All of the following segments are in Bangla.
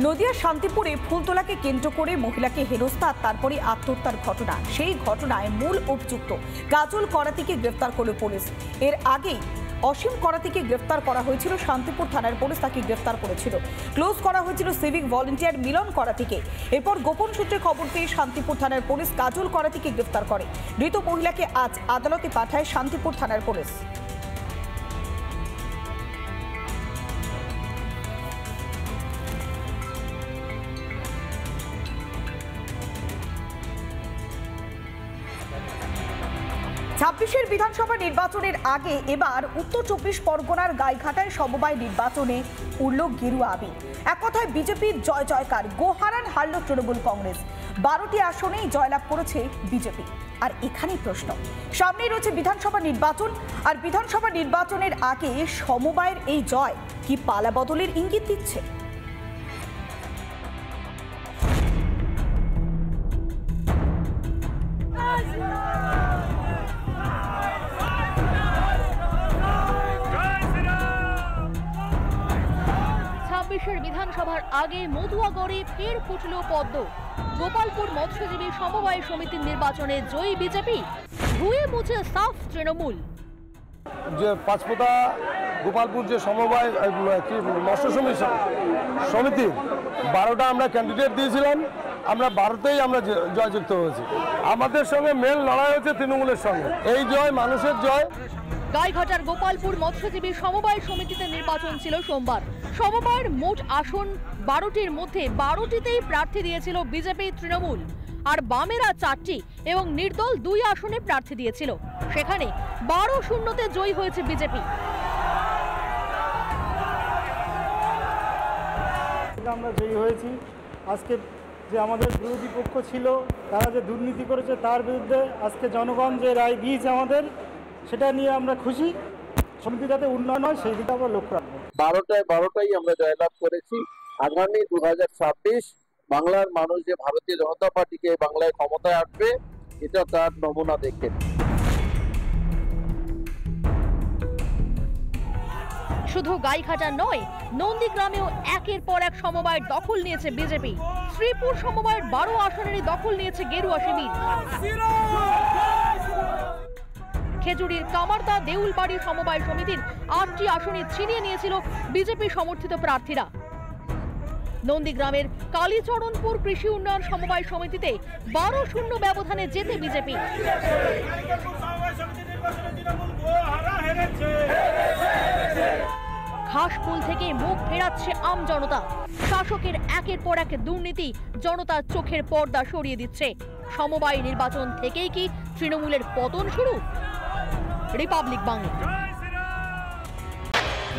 নদিয়া শান্তিপুরে ফুলতলাকে কেন্দ্র করে মহিলাকে হেনস্থা তারপরে আত্মহত্যার ঘটনা। সেই ঘটনায় মূল অভিযুক্ত কাজল করাতিকে গ্রেফতার করল পুলিশ। এর আগেই অসীম করাতিকে গ্রেফতার করা হয়েছিল। শান্তিপুর থানার পুলিশ তাকে গ্রেফতার করেছিল। ক্লোজ করা হয়েছিল সিভিক ভলেন্টিয়ার মিলন করাতিকে। এরপর গোপন সূত্রে খবর পেয়ে শান্তিপুর থানার পুলিশ কাজল করাতিকে গ্রেফতার করে। মৃত মহিলাকে আজ আদালতে পাঠায় শান্তিপুর থানার পুলিশ। ২৬ বিধানসভা নির্বাচনের আগে এবার উত্তর ২৪ পরগনার গাইঘাটায় সমবায় নির্বাচনে উড়ল গেরুয়া আবির। এক কথায় বিজেপির জয় জয়কার। গোহারান হারল তৃণমূল কংগ্রেস। ১২টি আসনেই জয়লাভ করেছে বিজেপি। আর এখানেই প্রশ্ন, সামনেই রয়েছে বিধানসভা নির্বাচন, আর বিধানসভা নির্বাচনের আগে সমবায়ের এই জয় কি পালা বদলের ইঙ্গিত দিচ্ছে? বিধানসভার আগে মধুয়াগড়ে ফের ফুটল পদ্ম। গোপালপুর মৎস্যজীবী সমবায় সমিতির নির্বাচনে জয়ী বিজেপি, ধুয়ে মুছে সাফ তৃণমূল। যে পাঁচপোতা গোপালপুর যে সমবায় মৎস্য সমিতি ১২টা আমরা ক্যান্ডিডেট দিয়েছিলাম, আমরা ১২তেই আমরা জয়যুক্ত হয়েছি। আমাদের সঙ্গে মেল লড়াই হচ্ছে তৃণমূলের সঙ্গে। এই জয় মানুষের জয়। গাইঘাটার গোপালপুর মৎস্যজীবী সমবায় সমিতিতে নির্বাচন ছিল সোমবার। সমবায়ের মোট আসন ১২টির মধ্যে ১২টিতেই প্রার্থী দিয়েছিল বিজেপি, তৃণমূল আর বামেরা ৪টি এবং নির্দল ২ আসনে প্রার্থী দিয়েছিল। সেখানে ১২-০তে জয়ী হয়েছে বিজেপি। আমরা জয়ী হয়েছি। আজকে যে আমাদের বিরোধী পক্ষ ছিল, তারা যে দুর্নীতি করেছে তার বিরুদ্ধে আজকে জনগণ যে রায় দিয়েছে আমাদের, সেটা নিয়ে আমরা খুশি। সমিতি যাতে উন্নয়ন হয় সেই দিকে আমরা লক্ষ্য রাখবো। ১২টাই আমরা জয়লাভ করেছি। আগামী ২০২৬ বাংলার মানুষ যে ভারতীয় জনতা পার্টিকে বাংলায় ক্ষমতায় আসবে, এটা তার নমুনা দেখে। শুধু গাইঘাটা নয়, নন্দীগ্রামেও একের পর এক সমবায়ের দখল নিয়েছে বিজেপি। শ্রীপুর সমবায়ের ১২ আসনেরই দখল নিয়েছে গেরুয়া শিবির। খেজুরির কামারদা দেউলবাড়ি সমবায় সমিতির ৮টি আসনে ছিনিয়ে নিয়েছিল বিজেপি সমর্থিত প্রার্থীরা। নন্দীগ্রামের কালীচরণপুর কৃষি উন্নয়ন সমবায় সমিতিতে ১২-০ ব্যবধানে জেতে বিজেপি। ঘাসফুল থেকে মুখ ফেরাচ্ছে আম জনতা। শাসকের একের পর এক দুর্নীতি জনতার চোখের পর্দা সরিয়ে দিচ্ছে। সমবায় নির্বাচন থেকেই কি তৃণমূলের পতন শুরু? রিপাবলিক বাংলা।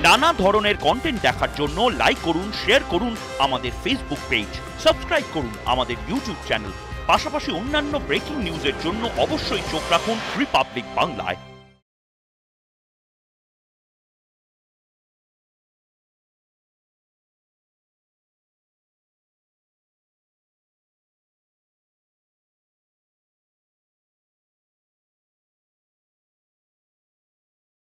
নানা ধরনের কন্টেন্ট দেখার জন্য লাইক করুন, শেয়ার করুন আমাদের ফেসবুক পেজ, সাবস্ক্রাইব করুন আমাদের ইউটিউব চ্যানেল। পাশাপাশি অন্যান্য ব্রেকিং নিউজের জন্য অবশ্যই চোখ রাখুন রিপাবলিক বাংলায়।